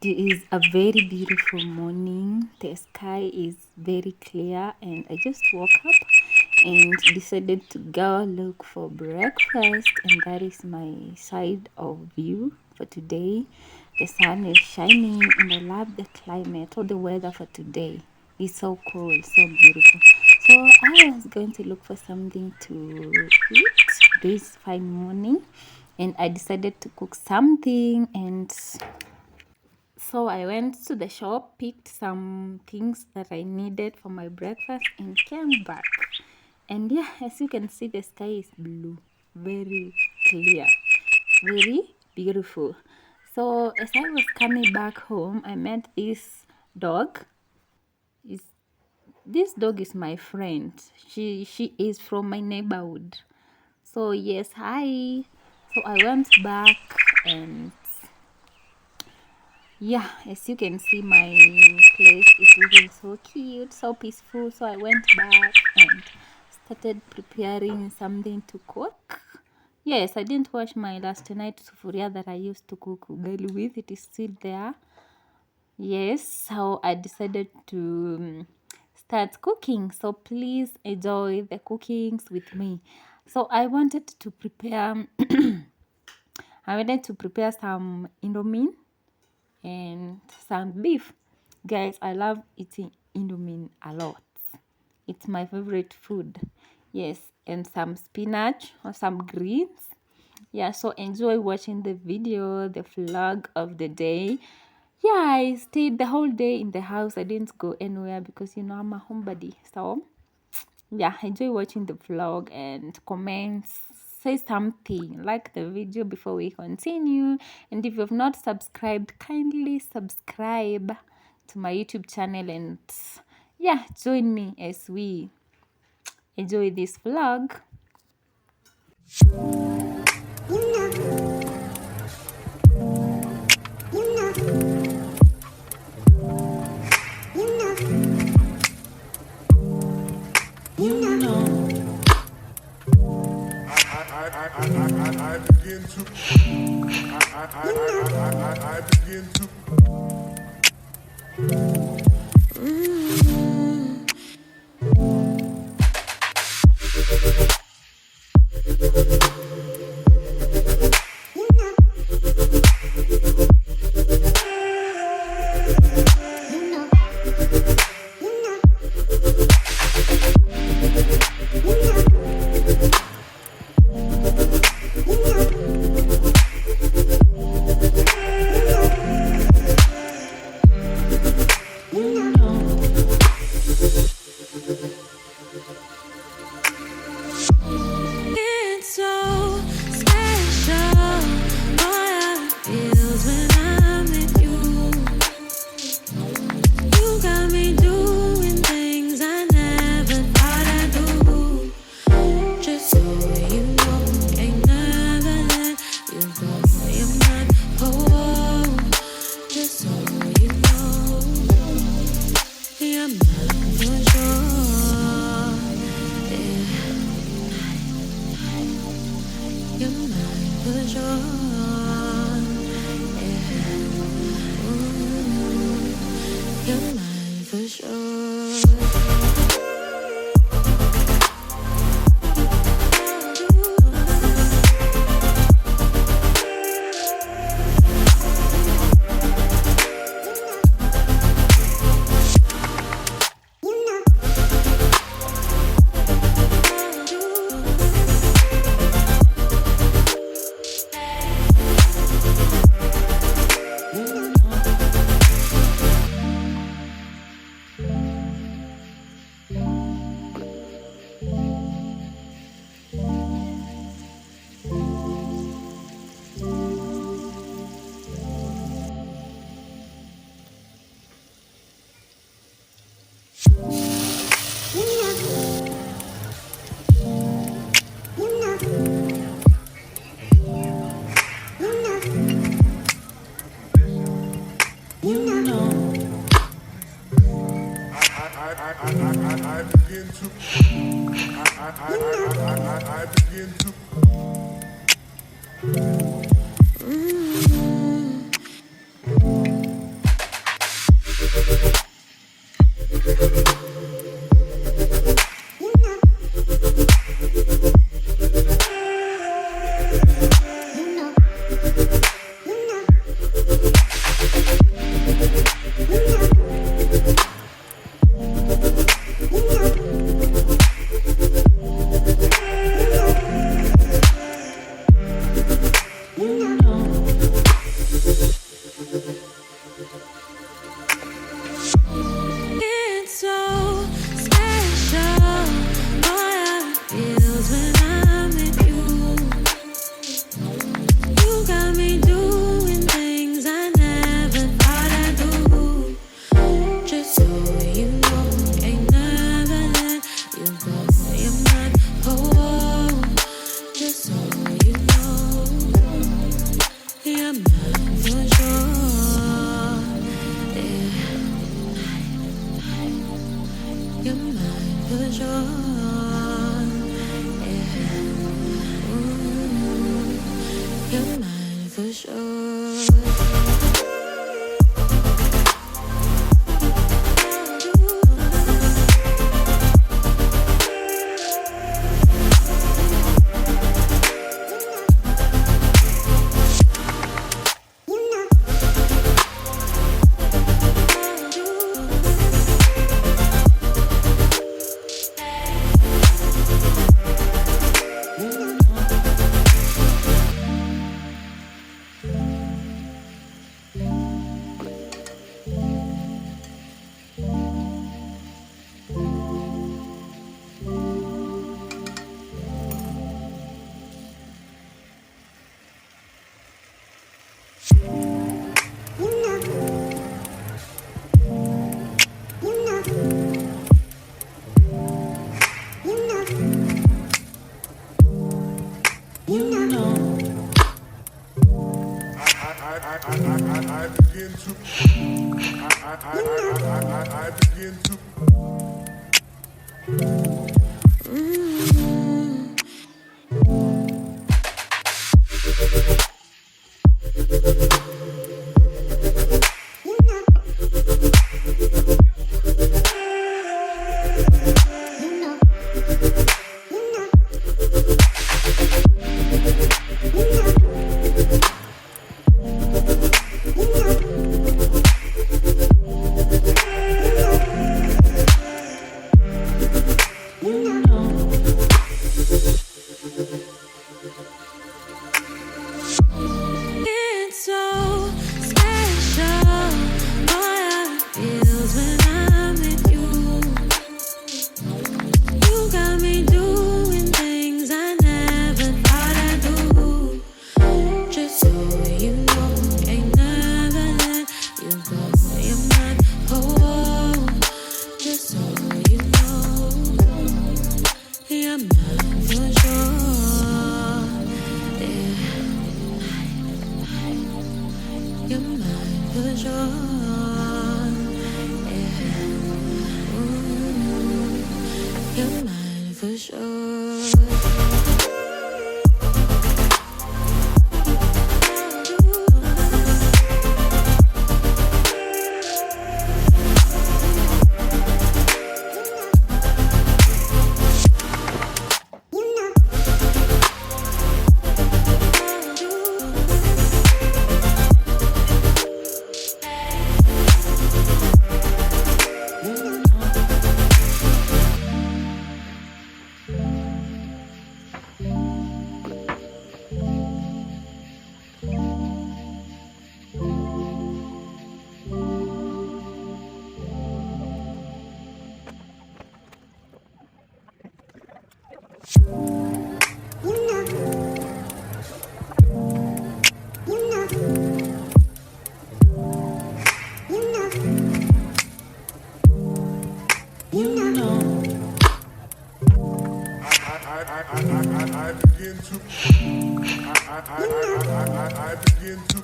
It is a very beautiful morning. The sky is very clear, and I just woke up and decided to go look for breakfast. And that is my side of view for today. The sun is shining, and I love the climate or the weather for today. It's so cool, so beautiful. So I was going to look for something to eat this fine morning, and I decided to cook something. And so I went to the shop, picked some things that I needed for my breakfast, and came back. And yeah, as you can see, the sky is blue, very clear, very beautiful. So as I was coming back home, I met this dog. Is This dog is my friend. She is from my neighborhood. So yes, hi. So I went back, and yeah, as you can see, my place is looking so cute, so peaceful. So I went back and started preparing something to cook. Yes, I didn't wash my last night sufuria that I used to cook ugali with. It is still there. Yes, so I decided to start cooking. So please enjoy the cookings with me. So I wanted to prepare some indomie and some beef. Guys, I love eating indomie a lot. It's my favorite food. Yes, and some spinach or some greens. Yeah, so enjoy watching the video, the vlog of the day. Yeah, I stayed the whole day in the house. I didn't go anywhere because I'm a homebody. So yeah, enjoy watching the vlog and comments, say something, like the video before we continue. And if you have not subscribed, kindly subscribe to my YouTube channel, and yeah, join me as we enjoy this vlog. I begin to I begin I begin to sure. I begin to I begin to It's so special. Boy, how it feels when I'm with you. You got me doing things I never thought I'd do. Just so you know, ain't never let you go. You're my home. Just so you know, you're mine for sure. Yeah, you're mine for sure. Yeah, ooh, you're mine for sure. I begin to I begin to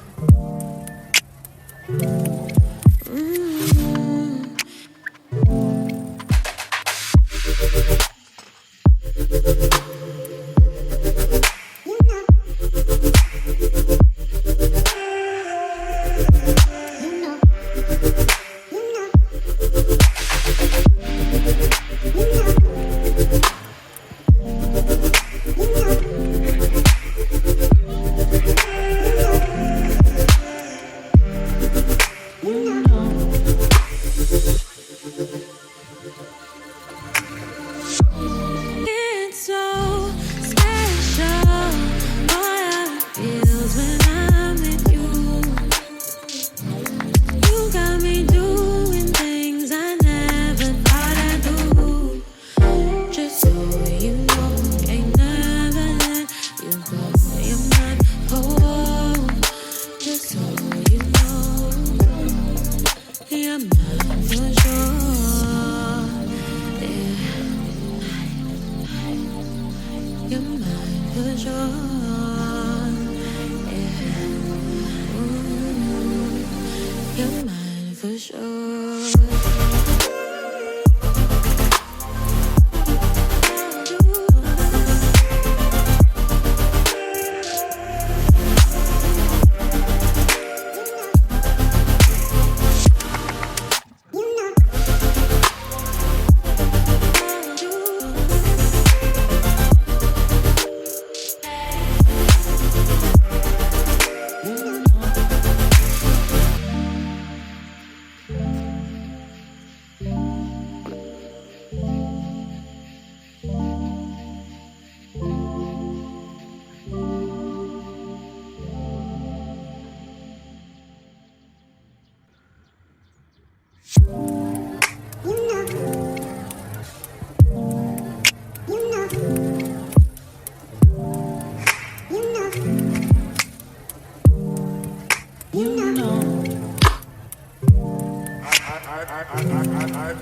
I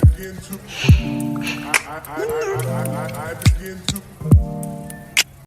begin to